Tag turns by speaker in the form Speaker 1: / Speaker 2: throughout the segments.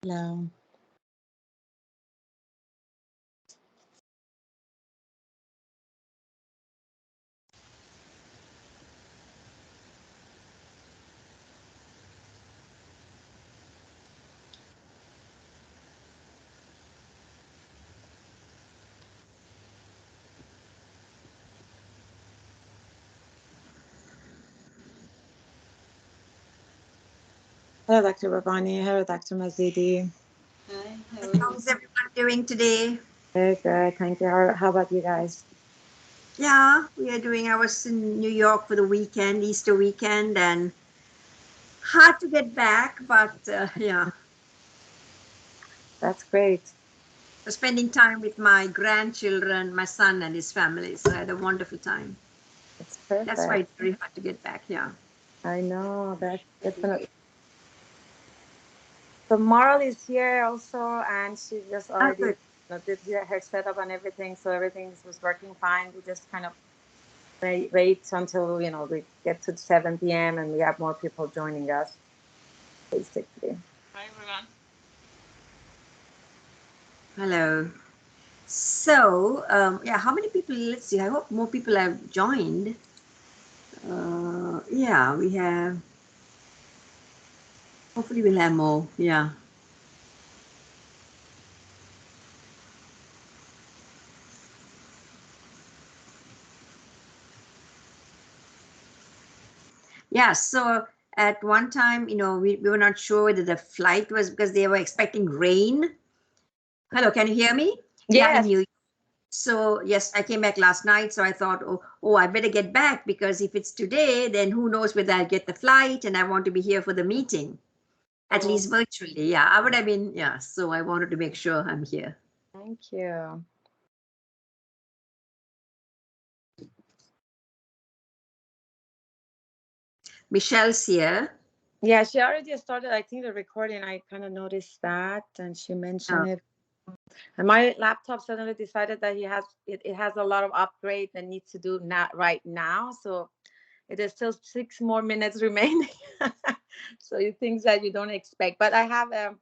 Speaker 1: Hello. Hello, Dr. Babani. Hello, Dr. Mazidi.
Speaker 2: Hi,
Speaker 3: How's everyone doing today?
Speaker 1: Very good. Thank you. How about you guys?
Speaker 3: Yeah, we are doing. I was in New York for the weekend, Easter weekend, and hard to get back, but yeah.
Speaker 1: That's great.
Speaker 3: Spending time with my grandchildren, my son and his family. So I had a wonderful time.
Speaker 1: It's perfect.
Speaker 3: That's why it's very hard to get back. Yeah.
Speaker 1: I know. That's definitely. So Maral is here also, and she just already did her setup and everything. So everything was working fine. We just kind of wait until we get to 7 p.m. and we have more people joining us, basically.
Speaker 2: Hi, everyone.
Speaker 3: Hello. So yeah, how many people? Let's see. I hope more people have joined. Yeah, we have. Hopefully, we'll have more. Yeah. Yeah, so at one time, we were not sure whether the flight was because they were expecting rain. Hello, can you hear me?
Speaker 1: Yes.
Speaker 3: Yeah, in New York. So yes, I came back last night. So I thought, oh, I better get back because if it's today, then who knows whether I'll get the flight, and I want to be here for the meeting, at least virtually. Yeah, I would have been. Yeah, so I wanted to make sure I'm here.
Speaker 1: Thank you.
Speaker 3: Michelle's here.
Speaker 1: Yeah, she already started, I think, the recording. I kind of noticed that, and she mentioned it. And my laptop suddenly decided that it has a lot of upgrade that needs to do right now. So it is still 6 more minutes remaining. So you things that you don't expect. But I have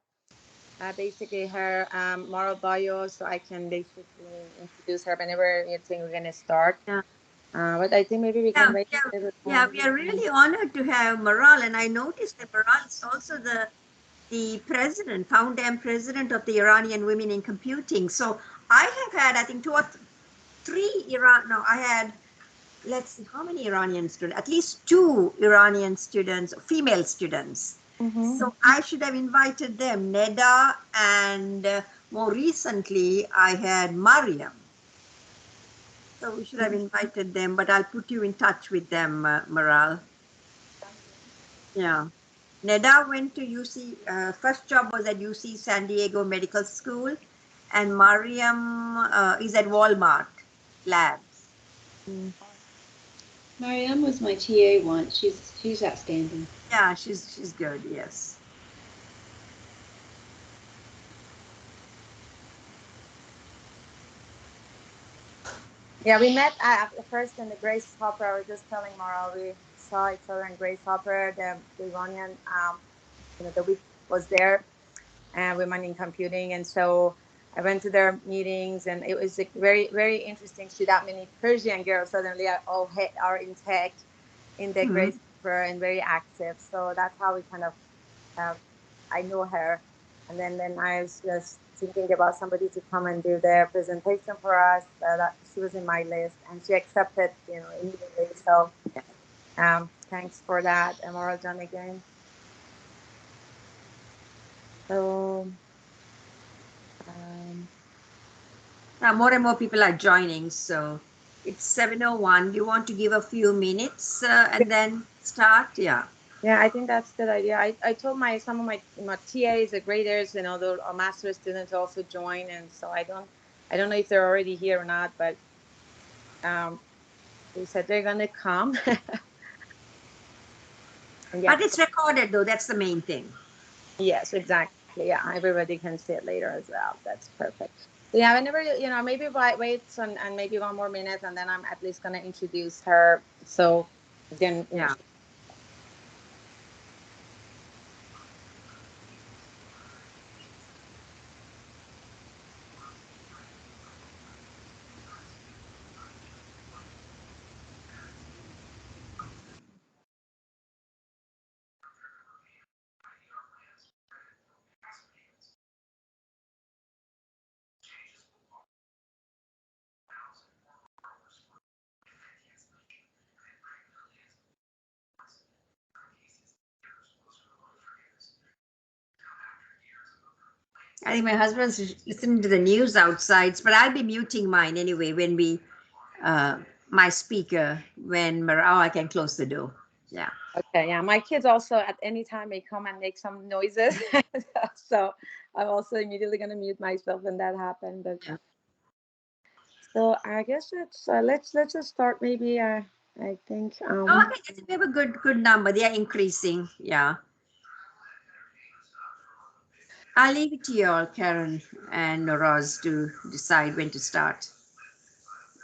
Speaker 1: basically her moral bio, so I can basically introduce her whenever you think we're gonna start.
Speaker 3: Yeah.
Speaker 1: But I think maybe we can wait a little bit more.
Speaker 3: Yeah, we are really honored to have Maral, and I noticed that Maral is also the president, founder and president of the Iranian Women in Computing. So I have had, I think, 2 or 3 I had, let's see, how many Iranian students? At least 2 Iranian students, female students.
Speaker 1: Mm-hmm.
Speaker 3: So I should have invited them, Neda, and more recently I had Mariam. So we should have invited them, but I'll put you in touch with them, Maral. Yeah. Neda went to UC, first job was at UC San Diego Medical School, and Mariam is at Walmart Labs.
Speaker 2: Mariam was my TA once. She's outstanding.
Speaker 3: Yeah, she's good, yes.
Speaker 1: Yeah, we met first in the Grace Hopper. I was just telling Maral we saw each other in Grace Hopper. The Iranian, the week was there, and women in computing, and so I went to their meetings, and it was very, very interesting to see that many Persian girls suddenly are in tech in the Grace Hopper and very active. So that's how we kind of I know her, and then I was just thinking about somebody to come and do the presentation for us. That she was in my list, and she accepted, immediately. So, thanks for that, Maral John again. So,
Speaker 3: more and more people are joining, so it's 7:01. Do you want to give a few minutes and then start? Yeah.
Speaker 1: Yeah, I think that's a good idea. I told some of my TAs, the graders, the master's students also join, and so I don't know if they're already here or not, but they said they're gonna come.
Speaker 3: But it's recorded, though. That's the main thing.
Speaker 1: Yes, exactly. Yeah, everybody can see it later as well. That's perfect. So yeah, whenever maybe wait and maybe 1 more minute, and then I'm at least gonna introduce her. So then,
Speaker 3: yeah. I think my husband's listening to the news outside, but I'll be muting mine anyway when we, my speaker, when Maral, I can close the door. Yeah.
Speaker 1: Okay, yeah. My kids also at any time may come and make some noises. So I'm also immediately going to mute myself when that happens. But
Speaker 3: Yeah.
Speaker 1: so I guess let's just start maybe I think
Speaker 3: Oh, okay. I think we have a good number. They are increasing. Yeah. I'll leave it to you all, Karen and Roz, to decide when to start.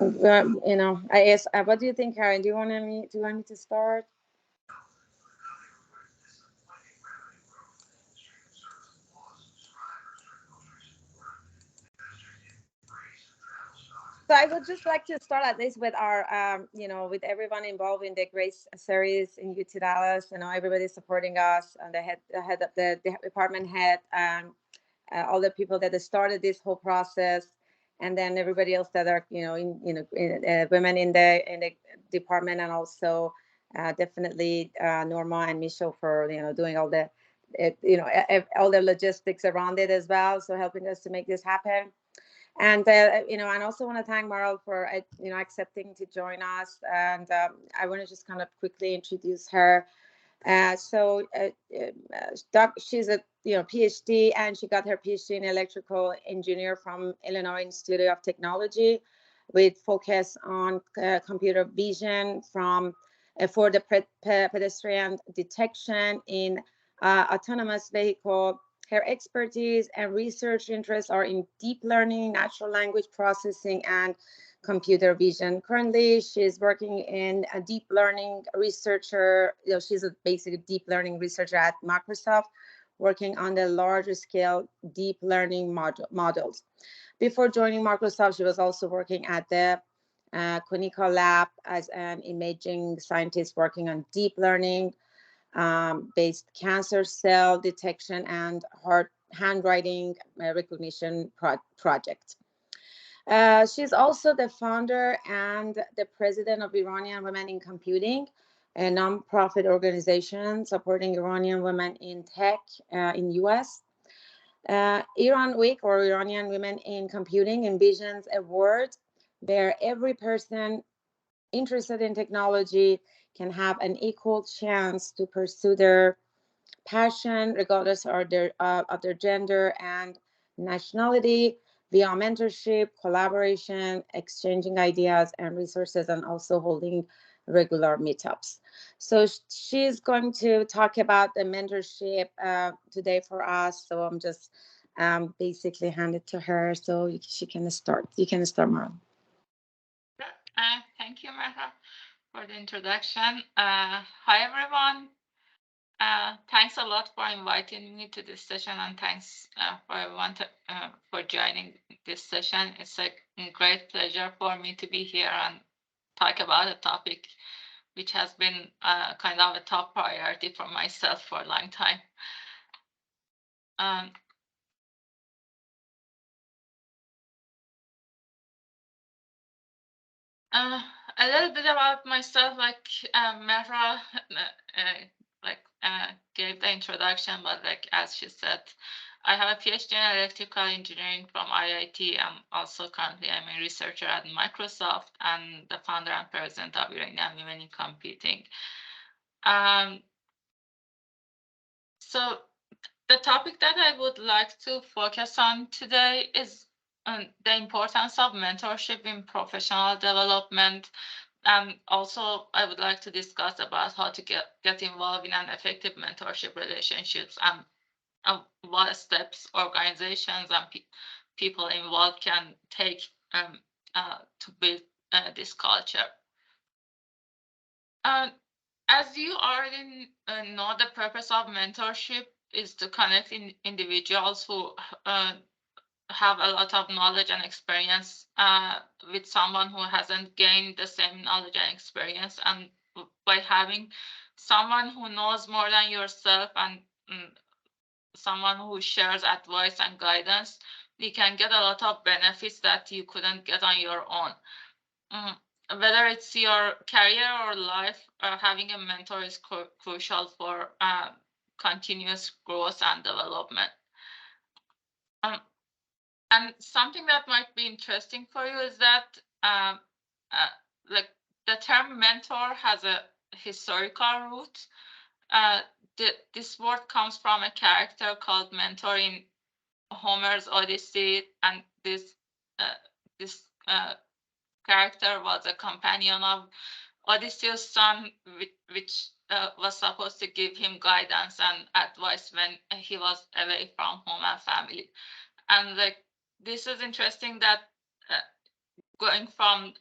Speaker 1: you know, I guess what do you think, Karen? Do you want me to start? So I would just like to start at least with our, you know, with everyone involved in the Grace series in UT Dallas. You know, everybody supporting us, and the head of the department head, all the people that started this whole process, and then everybody else that are, women in the department, and also definitely Norma and Michelle for doing all the, all the logistics around it as well, so helping us to make this happen. And and also want to thank Maral for accepting to join us. And I want to just kind of quickly introduce her. She's a PhD, and she got her PhD in electrical engineer from Illinois Institute of Technology, with focus on computer vision from for the pedestrian detection in autonomous vehicle. Her expertise and research interests are in deep learning, natural language processing, and computer vision. Currently, she's working in a deep learning researcher. She's a basic deep learning researcher at Microsoft, working on the larger scale deep learning models. Before joining Microsoft, she was also working at the Konica Lab as an imaging scientist, working on deep learning based cancer cell detection and handwriting recognition project. She's also the founder and the president of Iranian Women in Computing, a nonprofit organization supporting Iranian women in tech in US. Iran Week, or Iranian Women in Computing, envisions a world where every person interested in technology can have an equal chance to pursue their passion, regardless of their gender and nationality, via mentorship, collaboration, exchanging ideas and resources, and also holding regular meetups. So she's going to talk about the mentorship today for us. So I'm just basically hand it to her so she can start. You can start, Maral.
Speaker 4: Thank you, Mehra, for the introduction. Hi, everyone. Thanks a lot for inviting me to this session, and thanks for everyone for joining this session. It's a great pleasure for me to be here and talk about a topic which has been kind of a top priority for myself for a long time. A little bit about myself, like Mehra gave the introduction, but like as she said, I have a PhD in electrical engineering from IIT. I'm also currently I'm a researcher at Microsoft and the founder and president of Iranian Women in Computing. So the topic that I would like to focus on today is the importance of mentorship in professional development. And also, I would like to discuss about how to get involved in an effective mentorship relationships, and what steps organizations and people involved can take to build this culture. As you already know, the purpose of mentorship is to connect individuals who have a lot of knowledge and experience with someone who hasn't gained the same knowledge and experience. And by having someone who knows more than yourself, and someone who shares advice and guidance, you can get a lot of benefits that you couldn't get on your own. Whether it's your career or life, having a mentor is crucial for continuous growth and development. And something that might be interesting for you is that like the term mentor has a historical root. This word comes from a character called Mentor in Homer's Odyssey, and this character was a companion of Odysseus' son, which was supposed to give him guidance and advice when he was away from home and family. And like this is interesting that going from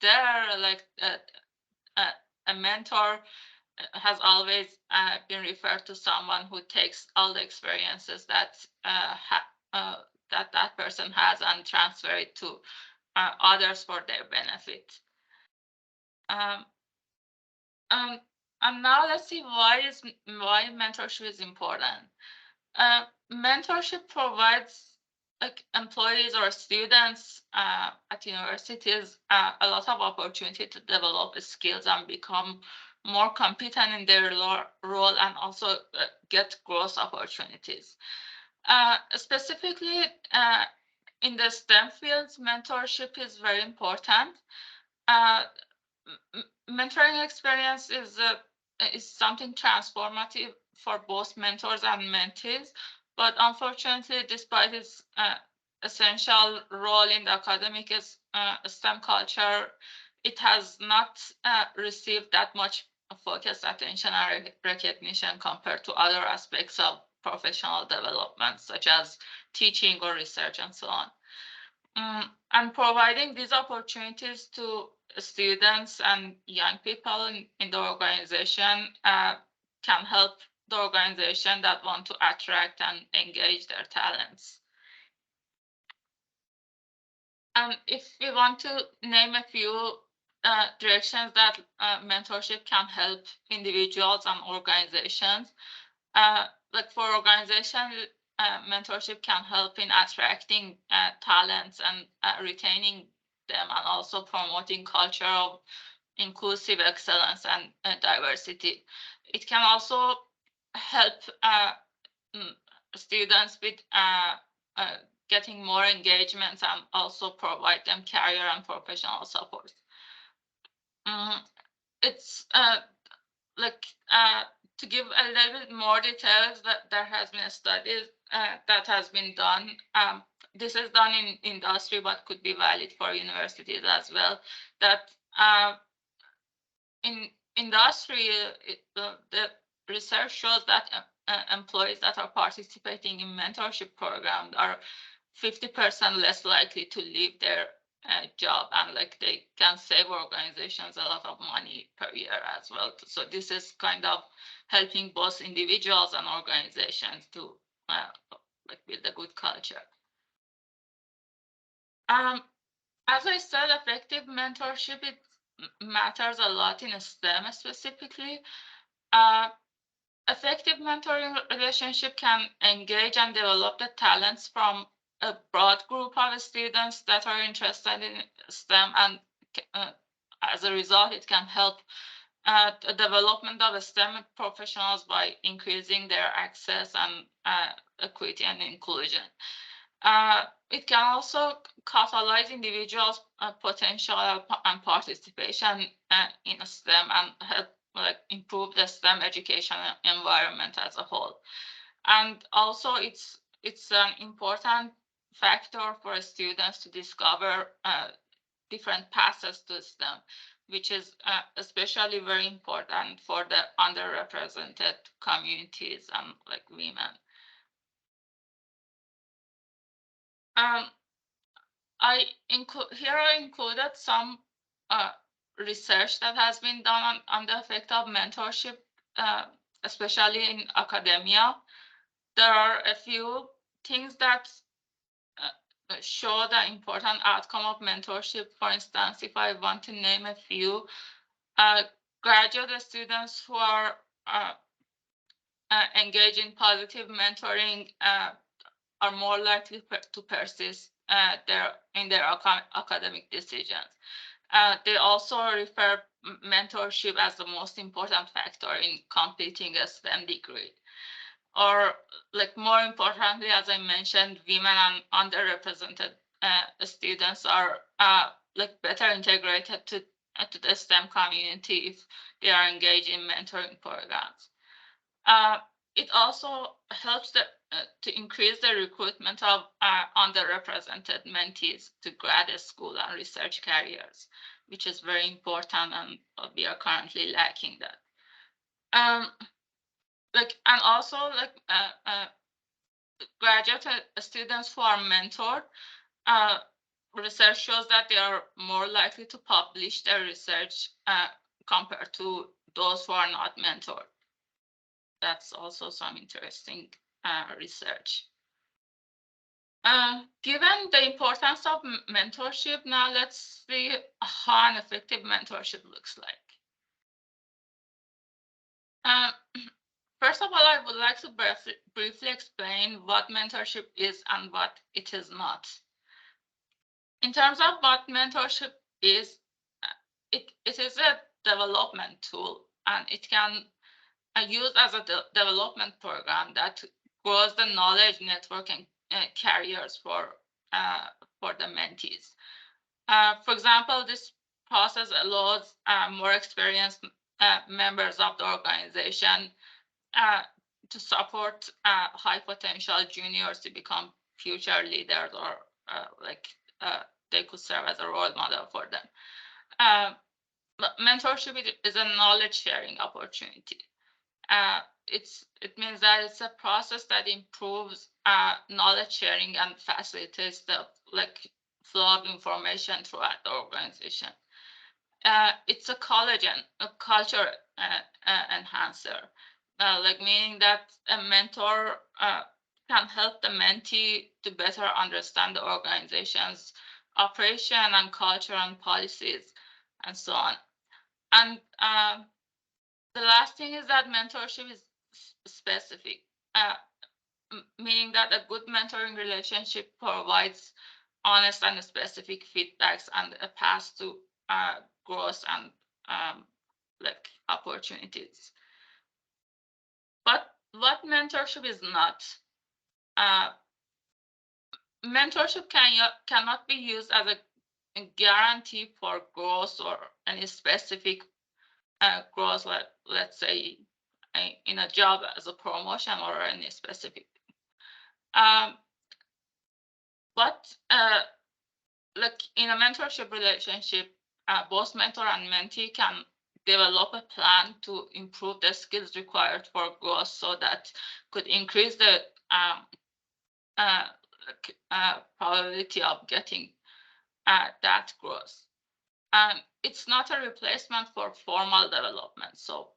Speaker 4: there, like a mentor has always been referred to someone who takes all the experiences that that person has and transfer it to others for their benefit. And now let's see why mentorship is important. Mentorship provides like employees or students at universities a lot of opportunity to develop skills and become more competent in their role, and also get growth opportunities. Specifically in the STEM fields, mentorship is very important. Mentoring experience is something transformative for both mentors and mentees, but unfortunately, despite its essential role in the academic STEM culture, it has not received that much focused attention and recognition compared to other aspects of professional development, such as teaching or research and so on. And providing these opportunities to students and young people in the organization can help the organization that want to attract and engage their talents. And if we want to name a few directions that mentorship can help individuals and organizations, like for organizations, mentorship can help in attracting talents and retaining them, and also promoting culture of inclusive excellence and diversity. It can also help students with getting more engagements, and also provide them career and professional support. It's like to give a little bit more details, that there has been a study that has been done. This is done in industry, but could be valid for universities as well. That in industry, the research shows that employees that are participating in mentorship programs are 50% less likely to leave their job, and like they can save organizations a lot of money per year as well. So this is kind of helping both individuals and organizations to like build a good culture. As I said, effective mentorship, it matters a lot in STEM specifically. Effective mentoring relationship can engage and develop the talents from a broad group of students that are interested in STEM, and as a result, it can help the development of STEM professionals by increasing their access and equity and inclusion. It can also catalyze individuals' potential and participation in STEM, and help like improve the STEM education environment as a whole. And also, it's an important factor for students to discover different paths to STEM, which is especially very important for the underrepresented communities and like women. I included some research that has been done on the effect of mentorship, especially in academia. There are a few things that show the important outcome of mentorship. For instance, if I want to name a few, graduate students who are engaged in positive mentoring are more likely to persist in their academic decisions. They also refer mentorship as the most important factor in completing a STEM degree. or like more importantly, as I mentioned, women and underrepresented students are like better integrated to the STEM community if they are engaged in mentoring programs. It also helps to increase the recruitment of underrepresented mentees to graduate school and research careers, which is very important, and we are currently lacking that. And also graduate students who are mentored, research shows that they are more likely to publish their research compared to those who are not mentored. That's also some interesting research. Given the importance of mentorship, now let's see how an effective mentorship looks like. First of all, I would like to briefly explain what mentorship is and what it is not. In terms of what mentorship is, it is a development tool, and it can used as a development program that grows the knowledge network and carriers for the mentees. For example, this process allows more experienced members of the organization to support high potential juniors to become future leaders, or they could serve as a role model for them. Mentorship is a knowledge sharing opportunity. It means that it's a process that improves knowledge sharing and facilitates the flow of information throughout the organization. It's a culture enhancer, meaning that a mentor can help the mentee to better understand the organization's operation and culture and policies and so on. And the last thing is that mentorship is specific, meaning that a good mentoring relationship provides honest and specific feedbacks and a path to growth and opportunities. But what mentorship is not? Mentorship cannot be used as a guarantee for growth or any specific growth, let's say in a job as a promotion or any specific. But in a mentorship relationship, both mentor and mentee can develop a plan to improve the skills required for growth, so that could increase the probability of getting that growth. It's not a replacement for formal development, so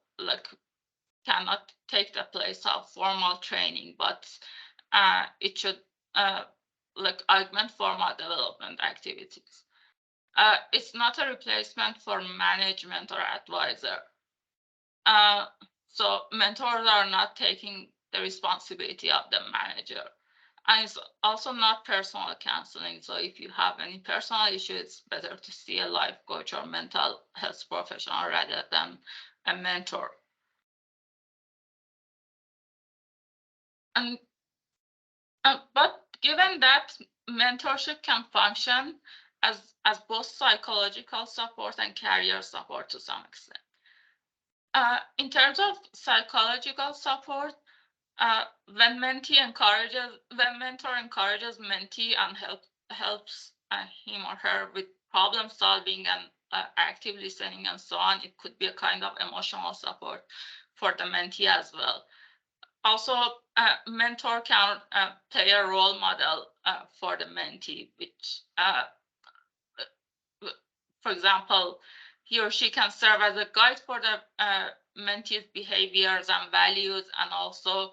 Speaker 4: cannot take the place of formal training, but it should augment formal development activities. It's not a replacement for management or advisor. So mentors are not taking the responsibility of the manager. And it's also not personal counseling. So if you have any personal issues, it's better to see a life coach or mental health professional rather than a mentor. And but given that mentorship can function as both psychological support and career support to some extent. In terms of psychological support, when mentor encourages mentee and helps him or her with problem solving and active listening and so on, it could be a kind of emotional support for the mentee as well. Also, mentor can play a role model for the mentee, which, for example, he or she can serve as a guide for the mentee's behaviors and values, and also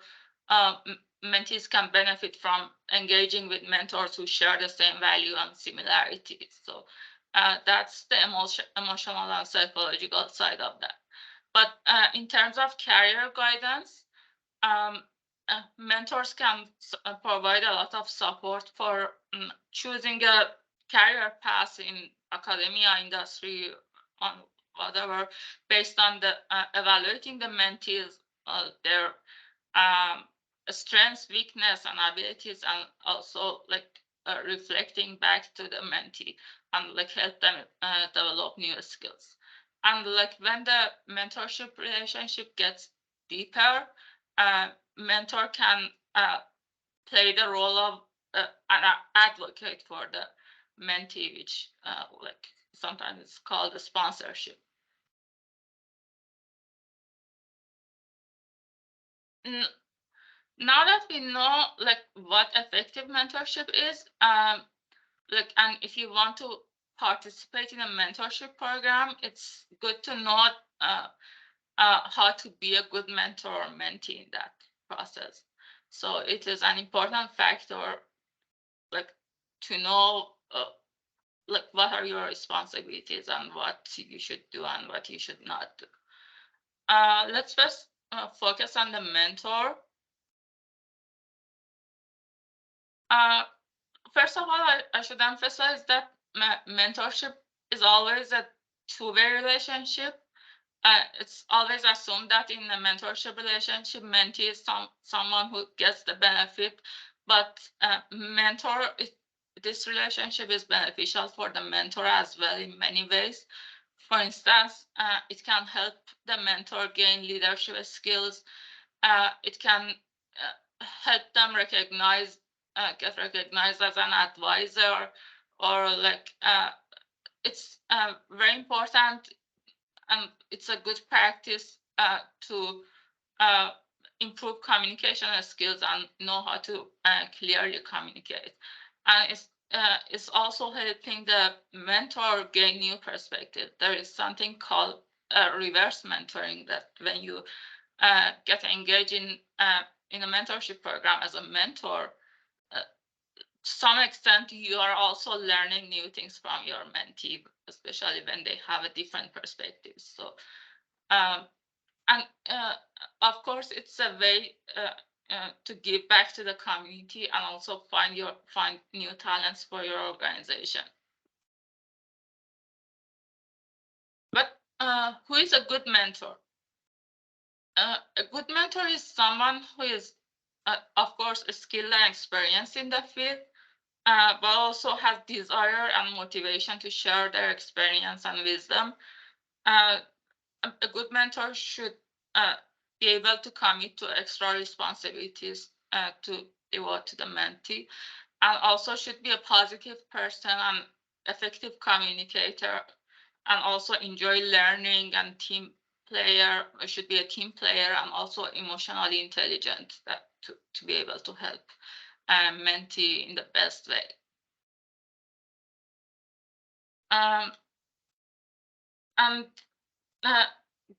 Speaker 4: mentees can benefit from engaging with mentors who share the same value and similarities. So that's the emotional and psychological side of that. But in terms of career guidance, mentors can provide a lot of support for choosing a career path in academia, industry, on whatever, based on the evaluating the mentees, their strengths, weakness, and abilities, and also like reflecting back to the mentee and like help them develop new skills. And like when the mentorship relationship gets deeper, mentor can play the role of an advocate for the mentee, which like sometimes it's called a sponsorship. Now that we know like what effective mentorship is, like, and if you want to participate in a mentorship program, it's good to know how to be a good mentor or mentee in that process. So it is an important factor, like, to know like what are your responsibilities and what you should do and what you should not do. Let's first focus on the mentor. First of all, I should emphasize that mentorship is always a two-way relationship. It's always assumed that in a mentorship relationship, mentee is someone who gets the benefit, but this relationship is beneficial for the mentor as well in many ways. For instance, it can help the mentor gain leadership skills. It can help them get recognized as an advisor, or like it's very important, and it's a good practice to improve communication skills and know how to clearly communicate. And it's also helping the mentor gain new perspective. There is something called reverse mentoring, that when you get engaged in a mentorship program as a mentor, to some extent you are also learning new things from your mentee, especially when they have a different perspective. So and of course it's a way to give back to the community and also find new talents for your organization. But who is a good mentor? A good mentor is someone who is of course skilled and experienced in the field, but also has desire and motivation to share their experience and wisdom. A good mentor should be able to commit to extra responsibilities to devote to the mentee, and also should be a positive person and effective communicator, and also enjoy learning and should be a team player, and also emotionally intelligent, to be able to help mentee in the best way. And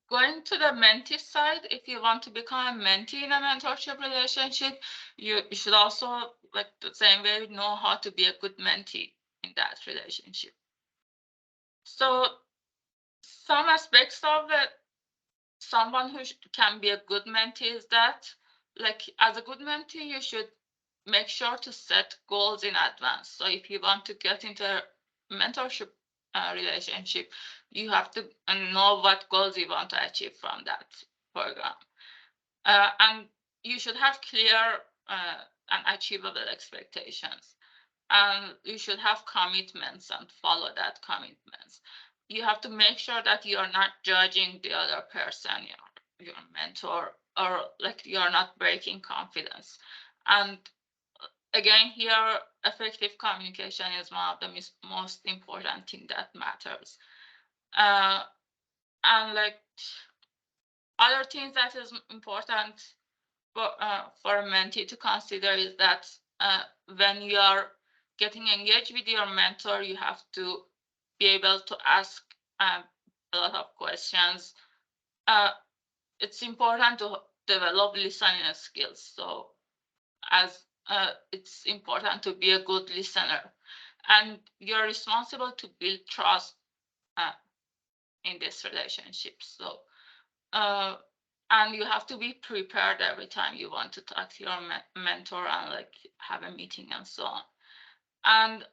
Speaker 4: going to the mentee side, if you want to become a mentee in a mentorship relationship, you should also, like the same way, know how to be a good mentee in that relationship. So some aspects of someone who can be a good mentee is that, like, as a good mentee, you should make sure to set goals in advance. So if you want to get into a mentorship relationship, you have to know what goals you want to achieve from that program. And you should have clear and achievable expectations. And you should have commitments and follow that commitments. You have to make sure that you're not judging the other person, your mentor, or like you're not breaking confidence. And again, here, effective communication is one of the most important thing that matters. And like other things that is important for a mentee to consider is that when you are getting engaged with your mentor, you have to be able to ask a lot of questions. It's important to develop listening skills. So as it's important to be a good listener, and you're responsible to build trust in this relationship. So and you have to be prepared every time you want to talk to your mentor and like have a meeting and so on. And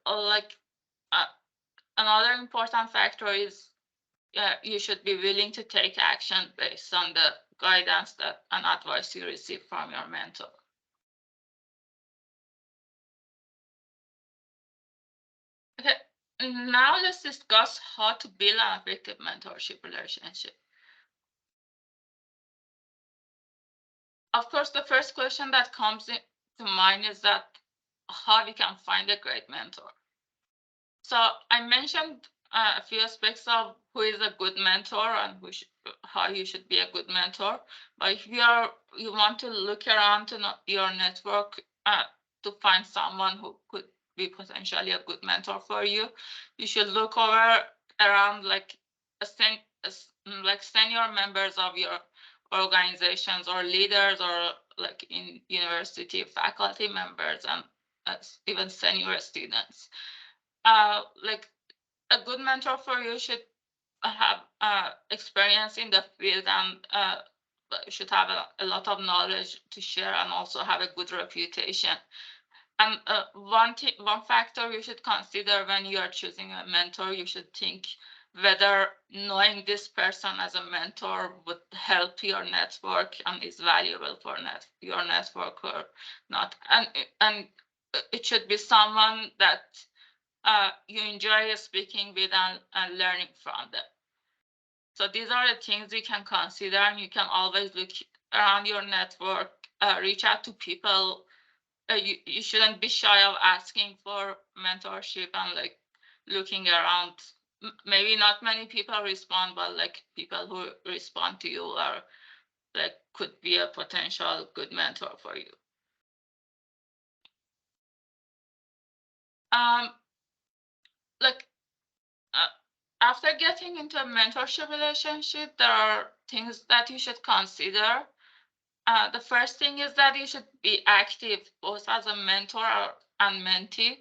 Speaker 4: another important factor is you should be willing to take action based on the guidance and advice you receive from your mentor. Now let's discuss how to build an effective mentorship relationship. Of course, the first question that comes to mind is that how we can find a great mentor. So I mentioned a few aspects of who is a good mentor and how you should be a good mentor. But if you want to look around to your network to find someone who could be potentially a good mentor for you, you should look around like senior members of your organizations or leaders, or like in university faculty members and even senior students. Like a good mentor for you should have experience in the field and should have a lot of knowledge to share and also have a good reputation. And one factor you should consider when you are choosing a mentor, you should think whether knowing this person as a mentor would help your network and is valuable for your network or not. And it should be someone that you enjoy speaking with and learning from them. So these are the things you can consider, and you can always look around your network, reach out to people. You shouldn't be shy of asking for mentorship and like looking around. Maybe not many people respond, but like people who respond to you are like could be a potential good mentor for you. Like after getting into a mentorship relationship, there are things that you should consider. The first thing is that you should be active, both as a mentor and mentee.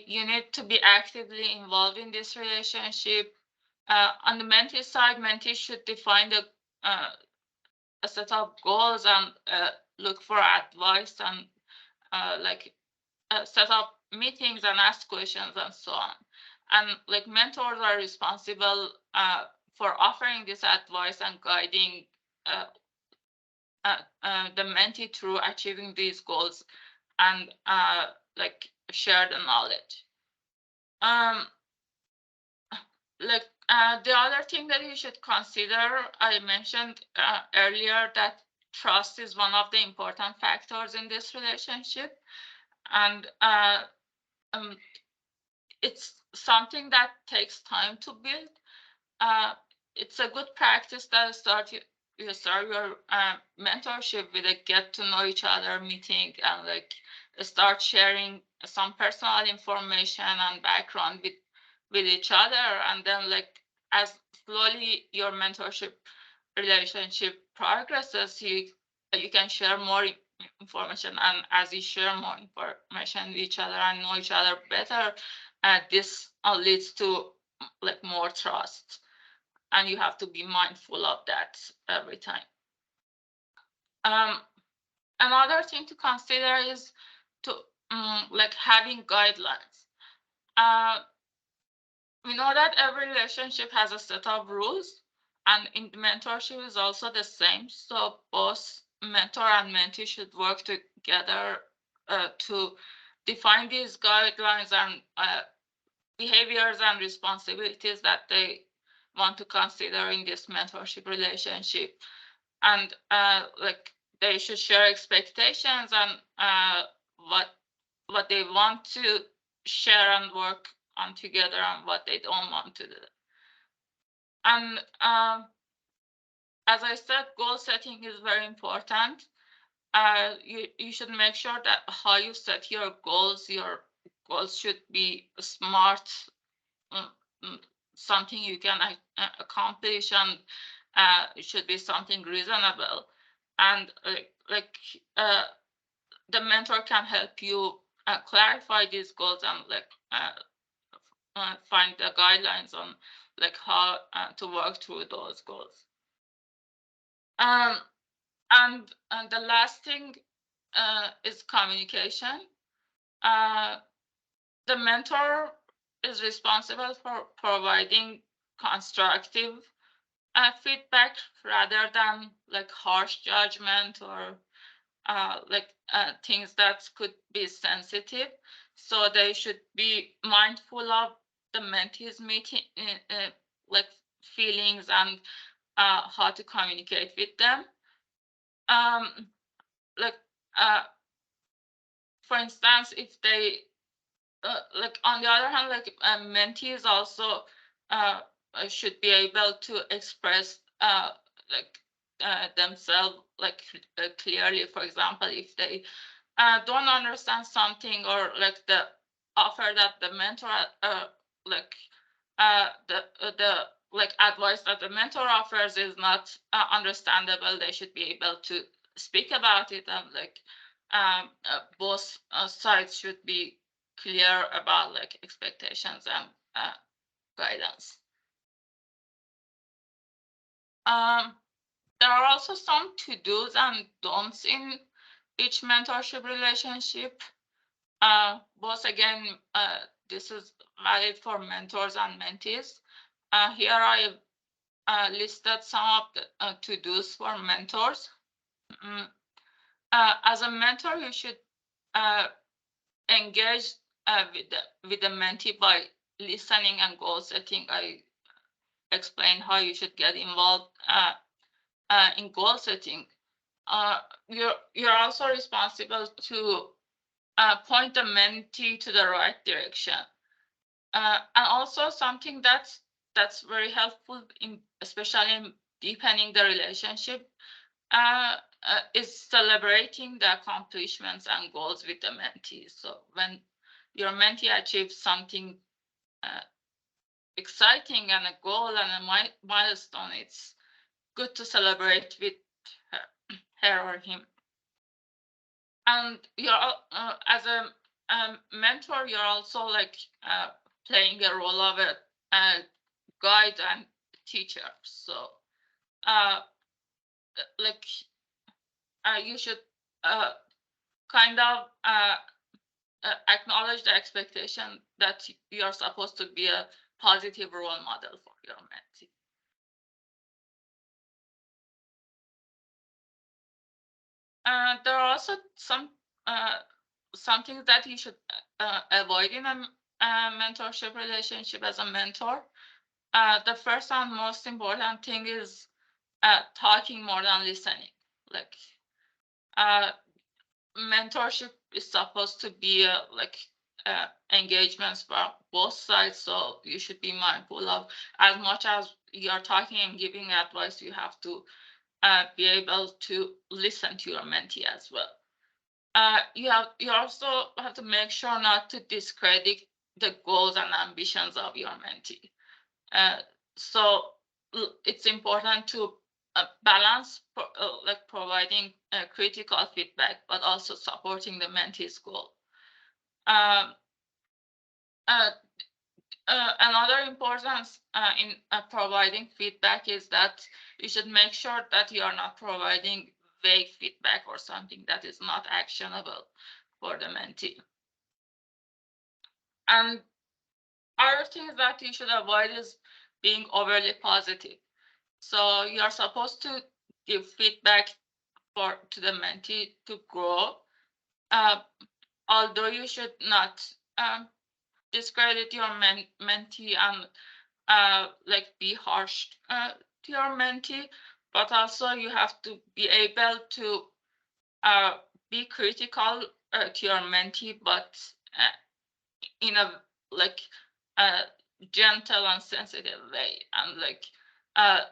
Speaker 4: You need to be actively involved in this relationship. On the mentee side, mentee should define a set of goals and look for advice and like set up meetings and ask questions and so on. And like mentors are responsible for offering this advice and guiding the mentee through achieving these goals and like share the knowledge. Like the other thing that you should consider, I mentioned earlier that trust is one of the important factors in this relationship, and it's something that takes time to build. It's a good practice that you start your mentorship with a get to know each other meeting and like start sharing some personal information and background with each other, and then like as slowly your mentorship relationship progresses, you can share more information, and as you share more information with each other and know each other better, this leads to like more trust, and you have to be mindful of that every time. Another thing to consider is to like having guidelines. We know that every relationship has a set of rules, and in mentorship is also the same. So both mentor and mentee should work together to define these guidelines and behaviors and responsibilities that they want to consider in this mentorship relationship. And like they should share expectations and what they want to share and work on together and what they don't want to do. And as I said, goal setting is very important. You should make sure that how you set your goals should be smart, something you can accomplish, and it should be something reasonable. And the mentor can help you clarify these goals and like find the guidelines on like how to work through those goals. And the last thing is communication. The mentor is responsible for providing constructive feedback rather than like harsh judgment or things that could be sensitive. So they should be mindful of the mentees meeting, like feelings and how to communicate with them. Like for instance, if they like on the other hand, like mentees also should be able to express like themselves like clearly. For example, if they don't understand something, or like the offer that the mentor like the like advice that the mentor offers is not understandable, they should be able to speak about it, and like both sides should be clear about like expectations and guidance. There are also some to-dos and don'ts in each mentorship relationship. Both again, this is valid for mentors and mentees. Here I listed some of the to-dos for mentors. As a mentor, you should engage with the mentee by listening and goal setting. I explained how you should get involved in goal setting. You're also responsible to point the mentee to the right direction. And also something that's very helpful in especially in deepening the relationship is celebrating the accomplishments and goals with the mentee. So when your mentee achieves something exciting and a goal and a milestone, it's good to celebrate with her or him. And you're as a mentor, you're also like playing a role of a guide and teacher. So like you should kind of acknowledge the expectation that you're supposed to be a positive role model for your mentee. There are also some things that you should avoid in a mentorship relationship as a mentor. The first and most important thing is talking more than listening. Like mentorship is supposed to be like engagements for both sides, so you should be mindful of, as much as you're talking and giving advice, you have to be able to listen to your mentee as well. You also have to make sure not to discredit the goals and ambitions of your mentee. So it's important to balance like providing critical feedback, but also supporting the mentee's goal. Another importance in providing feedback is that you should make sure that you are not providing vague feedback or something that is not actionable for the mentee. And other things that you should avoid is being overly positive. So you're supposed to give feedback to the mentee to grow, although you should not discredit your mentee and like be harsh to your mentee, but also you have to be able to be critical to your mentee, but in a like gentle and sensitive way, and like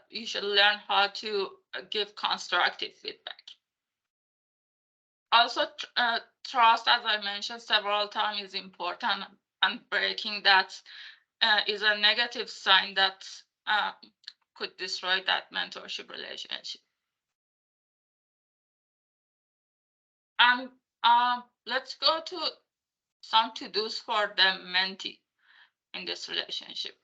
Speaker 4: you should learn how to give constructive feedback. Also, trust, as I mentioned several times, is important, and breaking that is a negative sign that could destroy that mentorship relationship. And let's go to some to-dos for the mentee in this relationship.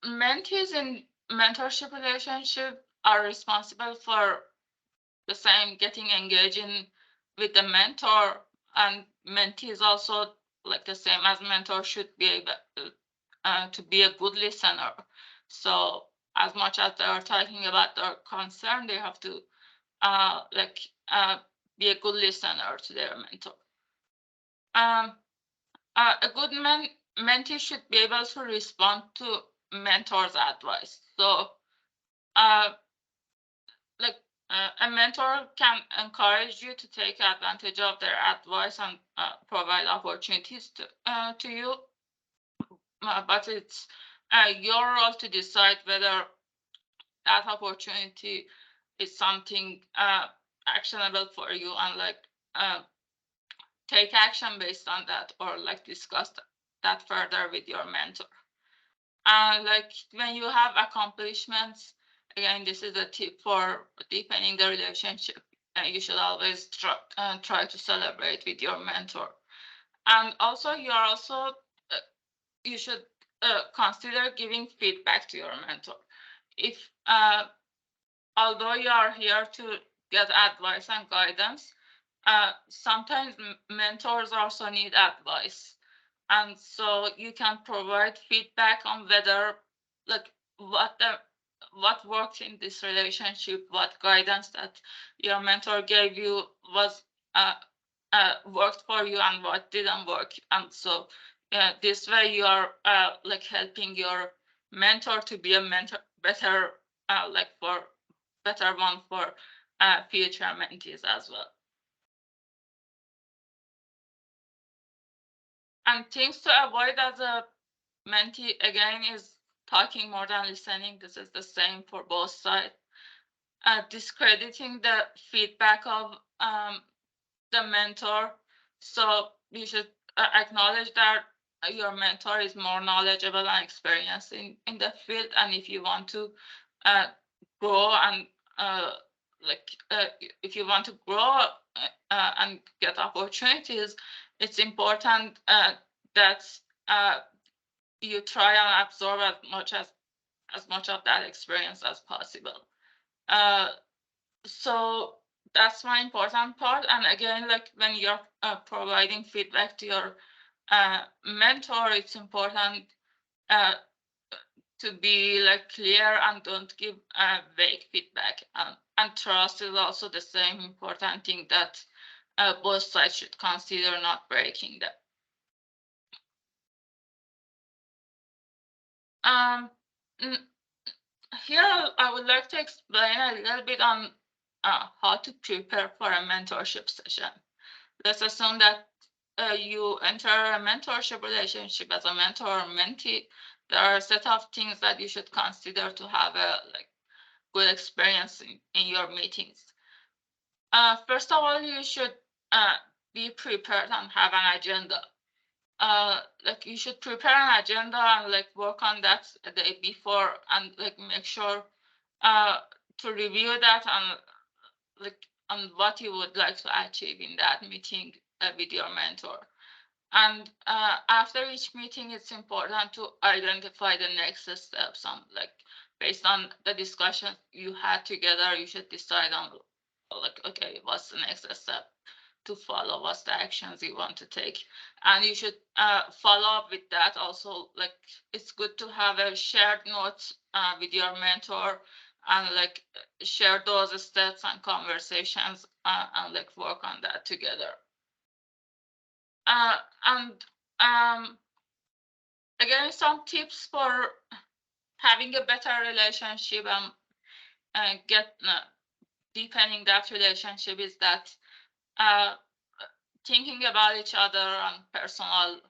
Speaker 4: Mentees in mentorship relationship are responsible for the same, getting engaging with the mentor, and mentee is also like the same as mentor should be able to be a good listener. So as much as they are talking about their concern, they have to like be a good listener to their mentor. A good mentees should be able to respond to mentor's advice. So a mentor can encourage you to take advantage of their advice and provide opportunities to you, but it's your role to decide whether that opportunity is something actionable for you, and take action based on that, or discuss that further with your mentor. And when you have accomplishments, again, this is a tip for deepening the relationship. You should always try to celebrate with your mentor. And also, you should consider giving feedback to your mentor. If although you are here to get advice and guidance, sometimes mentors also need advice. And so you can provide feedback on whether what worked in this relationship, what guidance that your mentor gave you was worked for you, and what didn't work. And so this way you are helping your mentor to be a better one for future mentees as well. And things to avoid as a mentee, again, is talking more than listening. This is the same for both sides. Discrediting the feedback of the mentor. So you should acknowledge that your mentor is more knowledgeable and experienced in the field. And if you want to grow and if you want to grow and get opportunities, it's important that you try and absorb as much of that experience as possible. So that's my important part. And again, when you're providing feedback to your mentor, it's important to be clear and don't give vague feedback. And trust is also the same important thing that both sides should consider not breaking that. Here, I would like to explain a little bit on how to prepare for a mentorship session. Let's assume that you enter a mentorship relationship as a mentor or mentee. There are a set of things that you should consider to have a good experience in your meetings. First of all, you should be prepared and have an agenda. You should prepare an agenda and work on that the day before, and make sure to review that and on what you would like to achieve in that meeting with your mentor. And after each meeting, it's important to identify the next steps. And based on the discussions you had together, you should decide on okay, what's the next step to follow, what's the actions you want to take. And you should follow up with that also. It's good to have a shared notes with your mentor and share those steps and conversations and work on that together. And again, some tips for having a better relationship and deepening that relationship is that thinking about each other on personal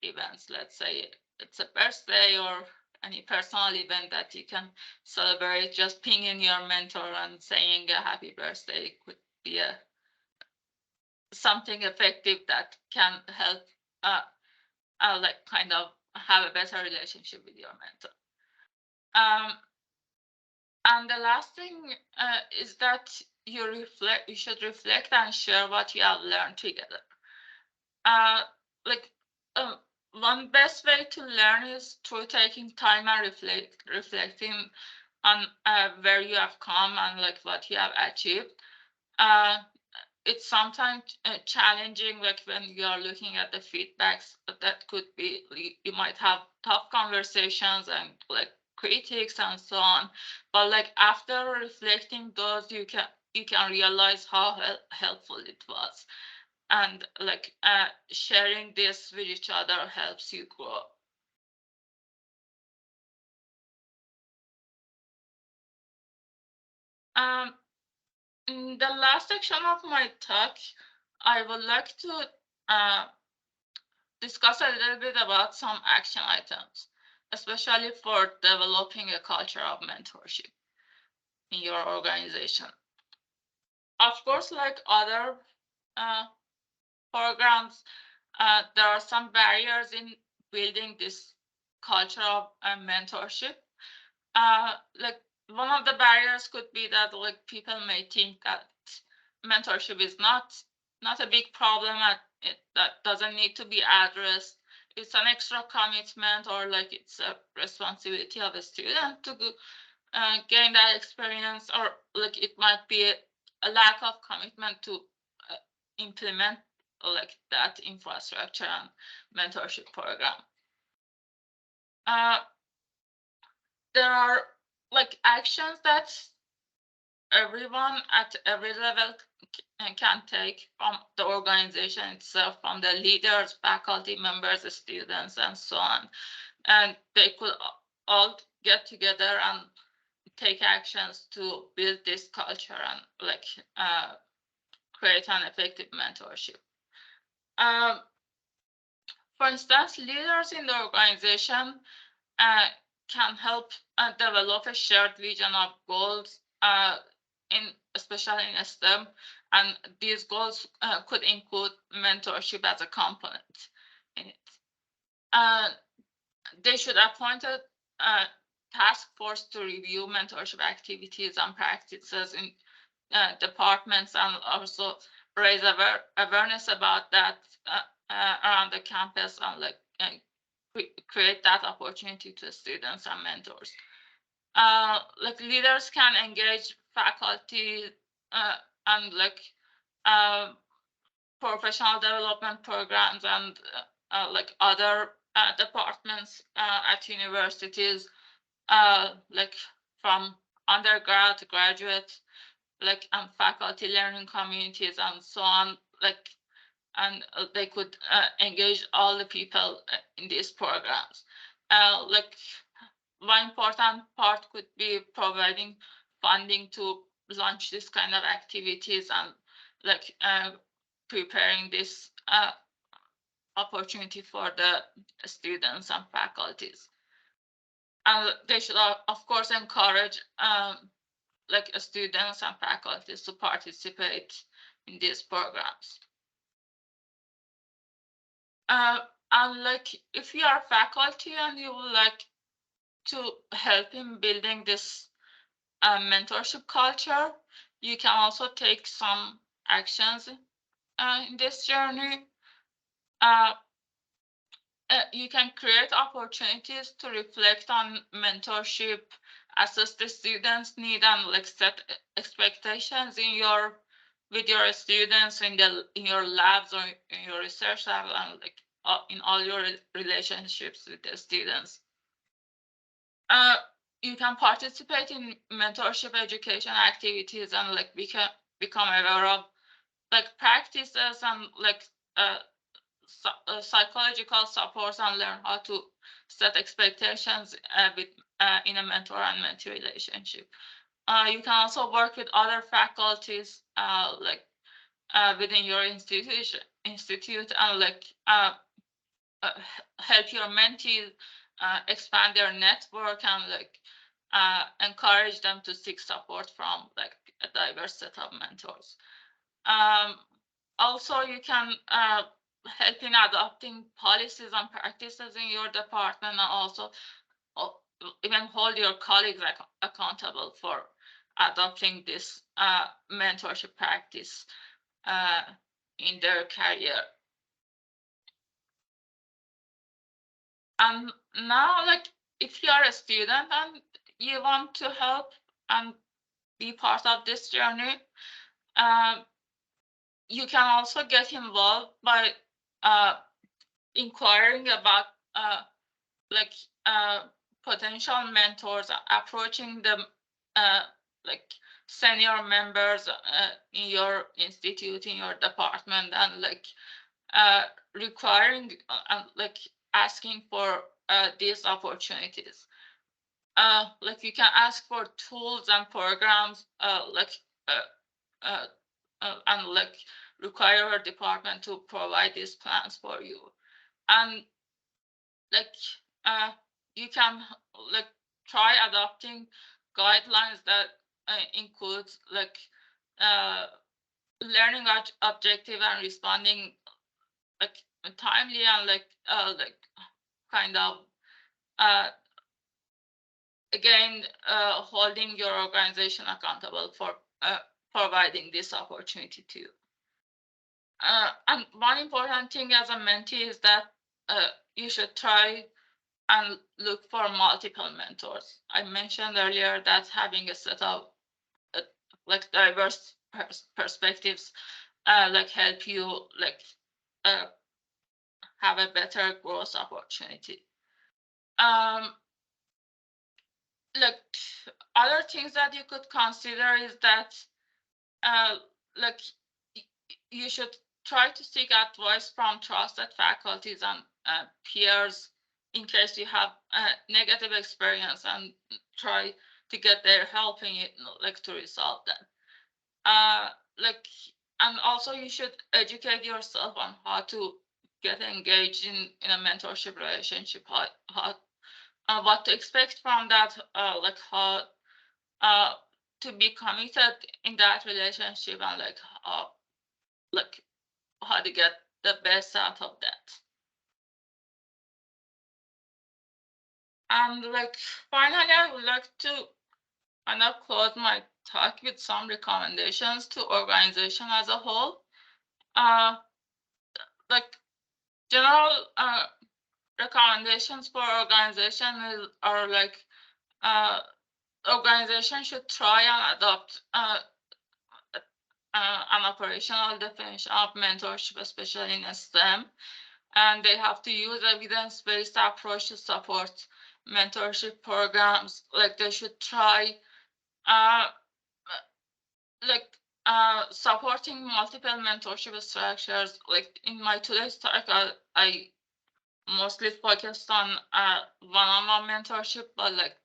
Speaker 4: events. Let's say it's a birthday or any personal event that you can celebrate. Just pinging your mentor and saying a happy birthday could be something effective that can help kind of have a better relationship with your mentor. And the last thing is that you should reflect and share what you have learned together. One best way to learn is through taking time and reflecting on where you have come and what you have achieved. It's sometimes challenging, when you are looking at the feedbacks. That could be, you might have tough conversations and critics and so on. But after reflecting those, you can realize how helpful it was. And sharing this with each other helps you grow. In the last section of my talk, I would like to discuss a little bit about some action items, especially for developing a culture of mentorship in your organization. Of course, like other programs, there are some barriers in building this culture of mentorship. Like one of the barriers could be that like people may think that mentorship is not a big problem that doesn't need to be addressed. It's an extra commitment, or like it's a responsibility of a student to gain that experience, or like it might be a lack of commitment to implement like that infrastructure and mentorship program. There are like actions that everyone at every level can take, from the organization itself, from the leaders, faculty members, students, and so on. And they could all get together and take actions to build this culture and like create an effective mentorship. For instance, leaders in the organization can help develop a shared vision of goals, especially in STEM, and these goals could include mentorship as a component in it. They should appoint a task force to review mentorship activities and practices in departments, and also raise awareness about that around the campus, and like create that opportunity to students and mentors. Like leaders can engage faculty and like professional development programs and like other departments at universities, like from undergrad to graduate, like faculty learning communities and so on, like, and they could engage all the people in these programs. Like one important part could be providing funding to launch this kind of activities, and like preparing this opportunity for the students and faculties. And they should, of course, encourage like students and faculties to participate in these programs. And like if you are faculty and you would like to help in building this mentorship culture, you can also take some actions in this journey. You can create opportunities to reflect on mentorship, assess the students' need, and like set expectations with your students in your labs or in your research lab, and like in all your relationships with the students. You can participate in mentorship education activities and like become aware of like practices and like psychological supports, and learn how to set expectations in a mentor and mentee relationship. You can also work with other faculties like within your institute, and like help your mentees expand their network, and like encourage them to seek support from like a diverse set of mentors. Also, you can help in adopting policies and practices in your department, and also even hold your colleagues accountable for adopting this mentorship practice in their career. And now, like if you are a student and you want to help and be part of this journey, you can also get involved by inquiring about like potential mentors, approaching the like senior members in your institute, in your department, and like requiring and like asking for these opportunities. like you can ask for tools and programs, and like require a department to provide these plans for you. And like you can like try adopting guidelines that includes like learning objective and responding like timely and like kind of again holding your organization accountable for providing this opportunity to you. And one important thing as a mentee is that you should try and look for multiple mentors. I mentioned earlier that having a set of like diverse perspectives like help you like have a better growth opportunity. Like other things that you could consider is that like you should try to seek advice from trusted faculties and peers in case you have a negative experience, and try to get their help in it, like to resolve that. Like, and also you should educate yourself on how to get engaged in a mentorship relationship, how what to expect from that, like how to be committed in that relationship, and like how to get the best out of that. And like finally, I would like to kind of close my talk with some recommendations to organization as a whole. Like general recommendations for organization are like organization should try and adopt an operational definition of mentorship, especially in STEM, and they have to use evidence-based approach to support mentorship programs. Like they should try supporting multiple mentorship structures. Like in my today's talk, I mostly focused on one-on-one mentorship, but like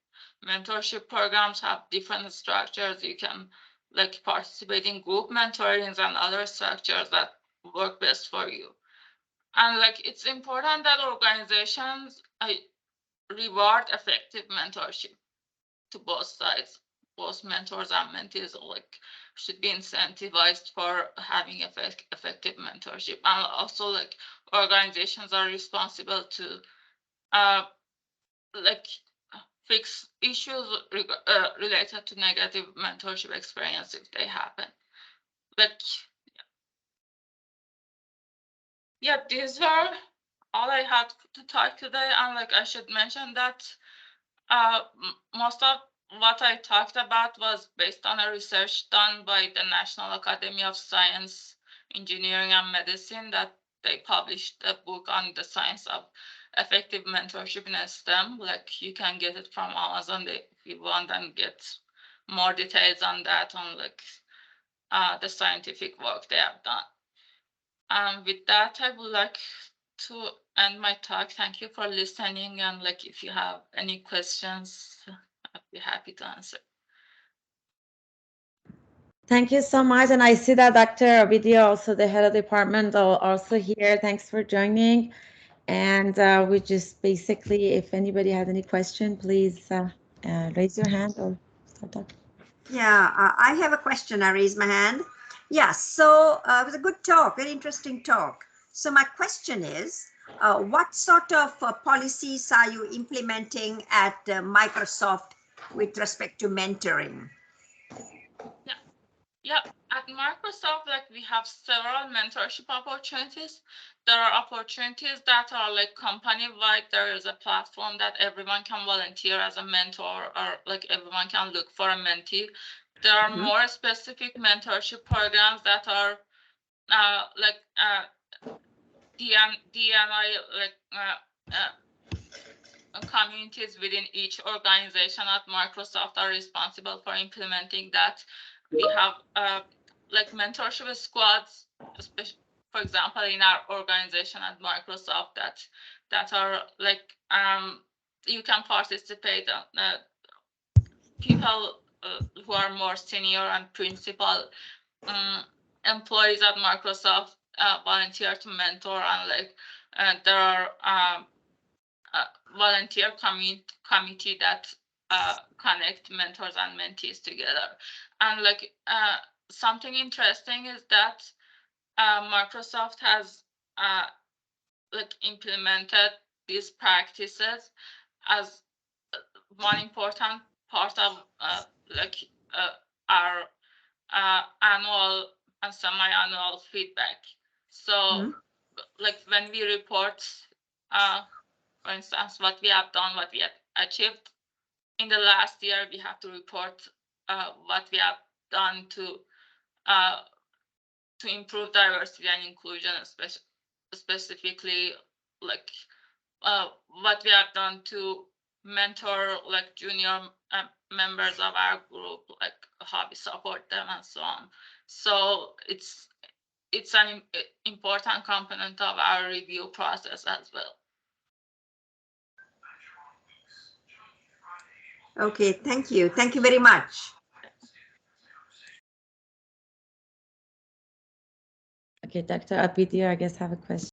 Speaker 4: mentorship programs have different structures. You can like participate in group mentorings and other structures that work best for you. And like it's important that organizations reward effective mentorship to both sides. Both mentors and mentees like should be incentivized for having effective mentorship. And also like organizations are responsible to like fix issues related to negative mentorship experience if they happen. Like yeah, these are all I had to talk today. And like I should mention that most of what I talked about was based on a research done by the National Academy of Science, Engineering, and Medicine, that they published a book on the science of effective mentorship in STEM. Like you can get it from Amazon if you want, and get more details on that, on like the scientific work they have done. With that, I would like to end my talk. Thank you for listening, and like if you have any questions, I'd be happy to answer.
Speaker 1: Thank you so much. And I see that Dr. Ovidio, also the head of the department, also here. Thanks for joining. And we just basically, if anybody has any question, please raise your hand or start up.
Speaker 3: Yeah, I have a question. I raise my hand. Yeah, so it was a good talk, very interesting talk. So my question is, what sort of policies are you implementing at Microsoft with respect to mentoring?
Speaker 4: Yeah, at Microsoft, like we have several mentorship opportunities. There are opportunities that are like company-wide. There is a platform that everyone can volunteer as a mentor, or like everyone can look for a mentee. There are more specific mentorship programs that are like DNI, like communities within each organization at Microsoft are responsible for implementing that. We have like mentorship squads, especially, for example, in our organization at Microsoft, that are like you can participate people who are more senior and principal employees at Microsoft volunteer to mentor, and like there are volunteer committee that connect mentors and mentees together. And like something interesting is that Microsoft has like implemented these practices as one important part of like our annual and semi-annual feedback. So like when we report for instance, what we have done, what we have achieved in the last year, we have to report what we have done to improve diversity and inclusion, specifically like what we have done to mentor like junior members of our group, like how we support them and so on. So it's an important component of our review process as well.
Speaker 3: Okay, thank you. Thank you very much.
Speaker 5: Okay, Dr. Abidir, I guess have a question.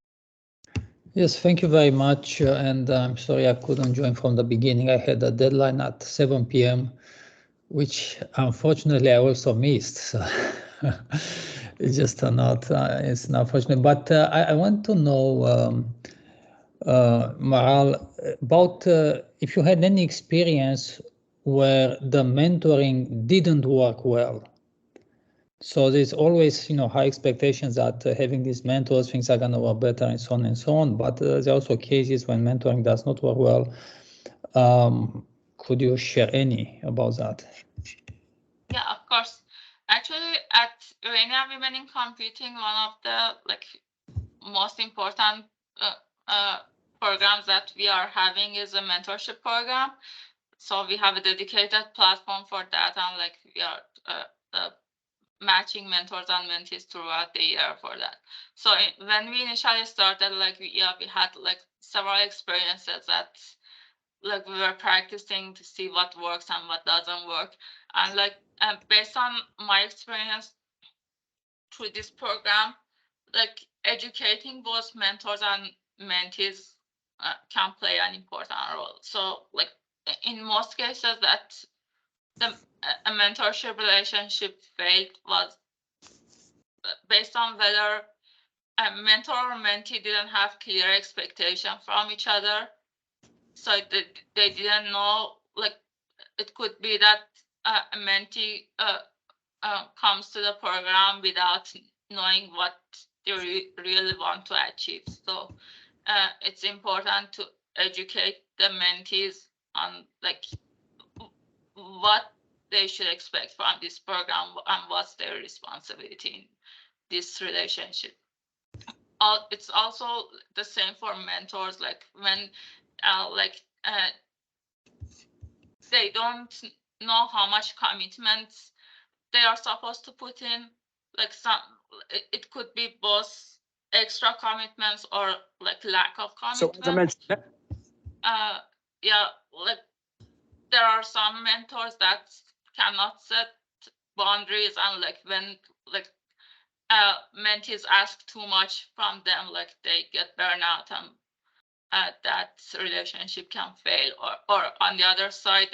Speaker 6: Yes, thank you very much. And I'm sorry I couldn't join from the beginning. I had a deadline at 7 p.m., which unfortunately I also missed. So it's just it's unfortunate. But I want to know, Maral, about if you had any experience where the mentoring didn't work well. So there's always, high expectations that having these mentors, things are going to work better and so on and so on. But there are also cases when mentoring does not work well. Could you share any about that?
Speaker 4: Yeah, of course. Actually, at Iranian Women in Computing, one of the like most important programs that we are having is a mentorship program. So we have a dedicated platform for that, and like we are matching mentors and mentees throughout the year for that. So when we initially started, like we had like several experiences that like we were practicing to see what works and what doesn't work. And like based on my experience through this program, like educating both mentors and mentees can play an important role. So like in most cases that a mentorship relationship failed was based on whether a mentor or mentee didn't have clear expectation from each other. So they didn't know, like it could be that a mentee comes to the program without knowing what they really want to achieve. So it's important to educate the mentees on like what they should expect from this program and what's their responsibility in this relationship. It's also the same for mentors, like when they don't know how much commitment they are supposed to put in, like it could be both extra commitments or like lack of commitment. So as I mentioned, yeah, like there are some mentors that cannot set boundaries, and like when like mentees ask too much from them, like they get burnout, and that relationship can fail. Or on the other side,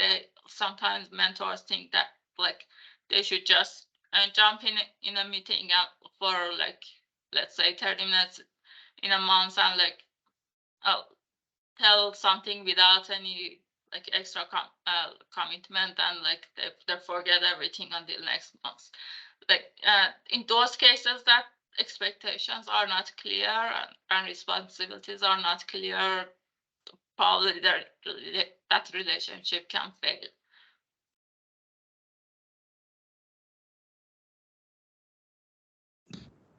Speaker 4: sometimes mentors think that like they should just jump in a meeting for like, let's say 30 minutes in a month, and like tell something without any like extra commitment, and like they forget everything until next month. Like in those cases that expectations are not clear and responsibilities are not clear, probably that relationship can fail.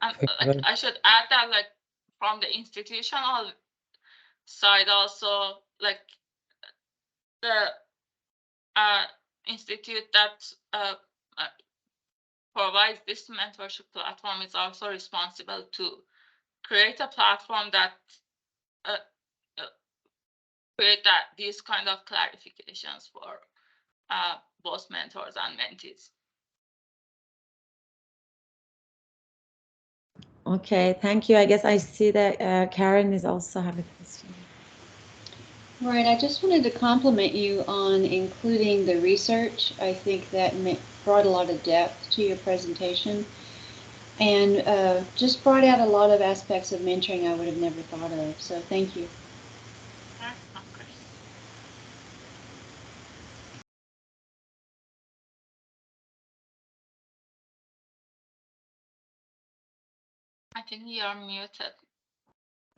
Speaker 4: And like, I should add that like from the institutional side also, like the institute that provides this mentorship platform is also responsible to create a platform that create these kind of clarifications for both mentors and mentees.
Speaker 5: Okay, thank you. I guess I see that Karen is also having a question.
Speaker 2: Right, I just wanted to compliment you on including the research. I think that brought a lot of depth to your presentation and just brought out a lot of aspects of mentoring I would have never thought of. So thank you.
Speaker 4: I think you're muted.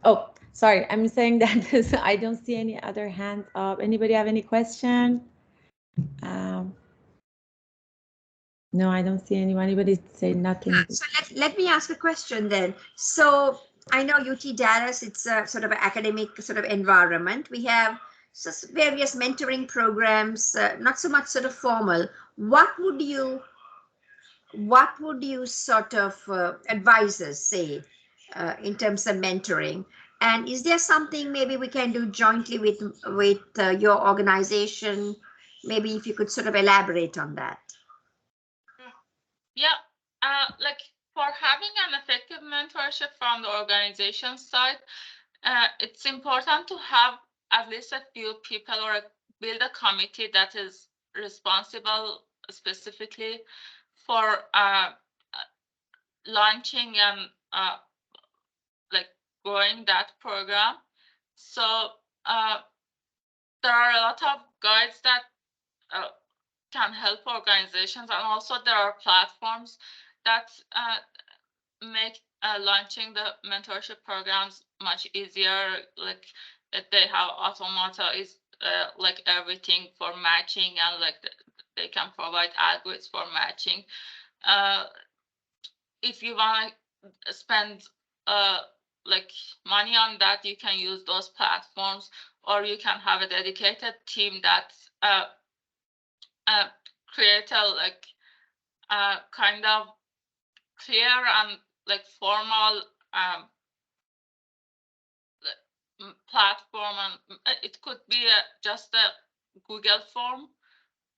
Speaker 5: Oh, sorry. I'm saying that I don't see any other hands up. Anybody have any question? No, I don't see anyone. Anybody say nothing?
Speaker 3: So let me ask a question then. So I know UT Dallas, it's a sort of an academic sort of environment. We have various mentoring programs, not so much sort of formal. What would you sort of advise us, say, in terms of mentoring? And is there something maybe we can do jointly with your organization? Maybe if you could sort of elaborate on that.
Speaker 4: Yeah, like for having an effective mentorship from the organization side, it's important to have at least a few people or build a committee that is responsible specifically for launching and like growing that program. So there are a lot of guides that can help organizations, and also there are platforms that make launching the mentorship programs much easier. Like they have automata is like everything for matching, and like they can provide algorithms for matching. If you want to spend like money on that, you can use those platforms, or you can have a dedicated team that create a like kind of clear and like formal platform, and it could be just a Google form,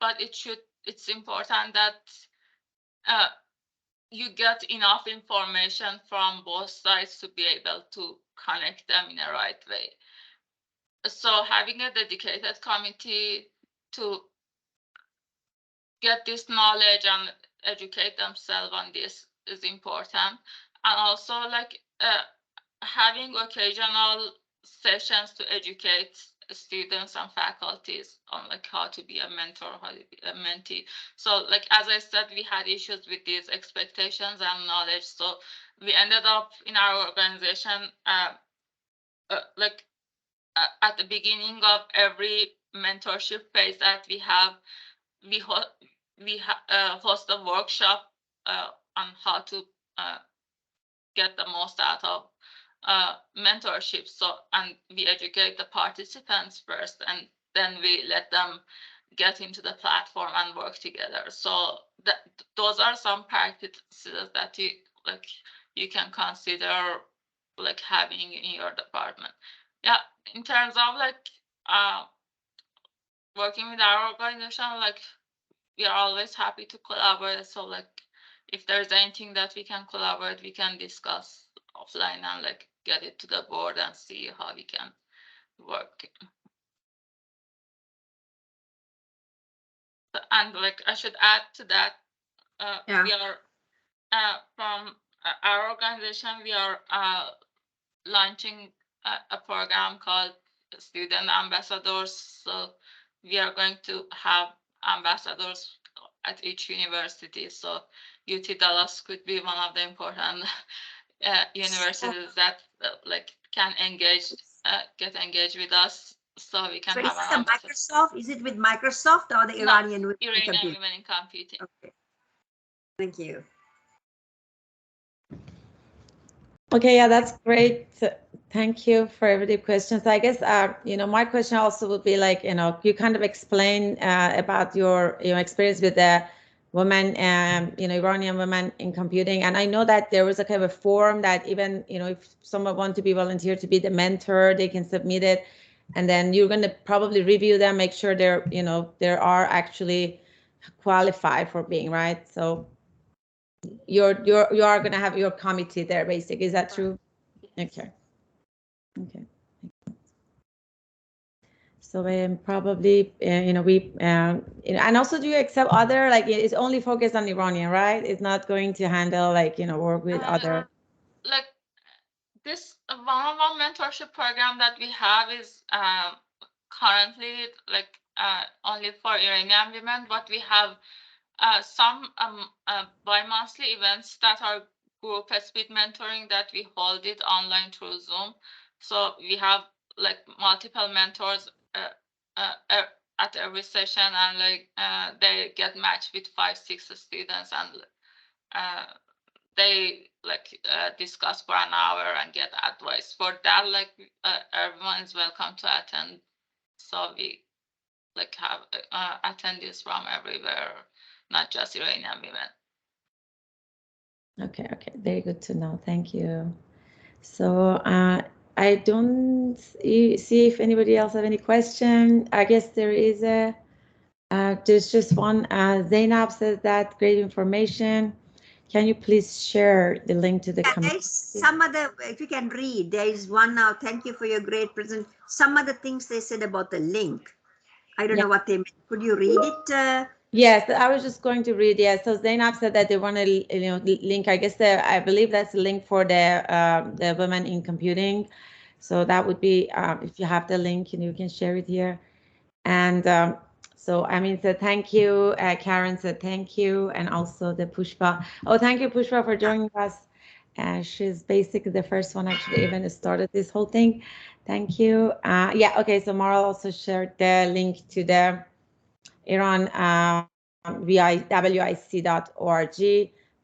Speaker 4: but it's important that you get enough information from both sides to be able to connect them in a right way. So having a dedicated committee to get this knowledge and educate themselves on this is important. And also like having occasional sessions to educate students and faculties on like how to be a mentor, how to be a mentee. So like, as I said, we had issues with these expectations and knowledge. So we ended up in our organization at the beginning of every mentorship phase that we have, we host a workshop on how to get the most out of mentorship. So, and we educate the participants first, and then we let them get into the platform and work together. So those are some practices that you can consider like having in your department. Yeah, in terms of like working with our organization, like we are always happy to collaborate. So like if there's anything that we can collaborate, we can discuss offline and like get it to the board and see how we can work. And like I should add to that, we are from our organization, we are launching a program called Student Ambassadors. So we are going to have ambassadors at each university. So UT Dallas could be one of the important universities that like can engage, get engaged with us, so we can have an ambassador.
Speaker 3: Microsoft? Is it with Microsoft or the Iranian Women in Computing?
Speaker 4: Women in Computing.
Speaker 3: Okay. Thank you.
Speaker 5: Okay, yeah, that's great. Thank you for every questions. I guess, my question also would be like, you kind of explain about your experience with the women, Iranian women in computing. And I know that there was a kind of a form that even, if someone wants to be volunteer to be the mentor, they can submit it. And then you're going to probably review them, make sure there are actually qualify for being, right? So you are going to have your committee there, basically. Is that true? Okay. Okay. So probably, you know, we, and also do you accept other, like it's only focused on Iranian, right? It's not going to handle like, you know, work with other.
Speaker 4: Like this one-on-one mentorship program that we have is currently like only for Iranian women, but we have some bi-monthly events that are group speed mentoring that we hold it online through Zoom. So we have like multiple mentors at every session, and like they get matched with 5-6 students, and they like discuss for an hour and get advice. For that, like everyone is welcome to attend. So we like have attendees from everywhere, not just Iranian women.
Speaker 5: Okay, okay, very good to know. Thank you. So I don't see if anybody else have any question. I guess there is a, there's just one. Zainab says that great information. Can you please share the link to the community?
Speaker 3: Some other, if you can read, there is one now. Thank you for your great present. Some other things they said about the link. I don't know what they meant. Could you read it?
Speaker 5: Yes, I was just going to read. Yeah, so Zainab said that they want to, you know, link. I guess I believe that's a link for the women in computing. So that would be if you have the link and you can share it here. And so I mean, so thank you. Karen said thank you, and also the Pushpa. Oh, thank you, Pushpa, for joining us. She's basically the first one actually even started this whole thing. Thank you. Yeah. Okay. So Maral also shared the link to the Iran wic.org,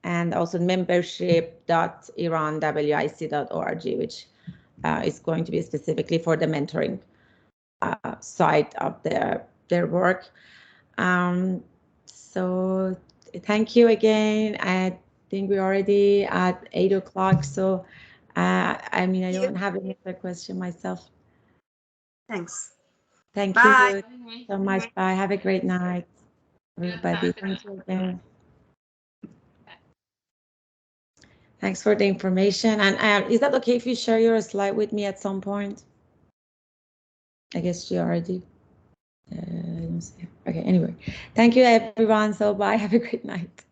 Speaker 5: and also membership.iranwic.org, which is going to be specifically for the mentoring side of their work. So thank you again. I think we're already at 8 o'clock. So I mean, I don't have any other question myself.
Speaker 3: Thanks.
Speaker 5: Thank
Speaker 3: Bye.
Speaker 5: you so much. Bye. Have a great night, everybody. Thank you again. Thanks for the information. And is that okay if you share your slide with me at some point? I guess you already. I don't see. Okay. Anyway, thank you, everyone. So bye. Have a great night.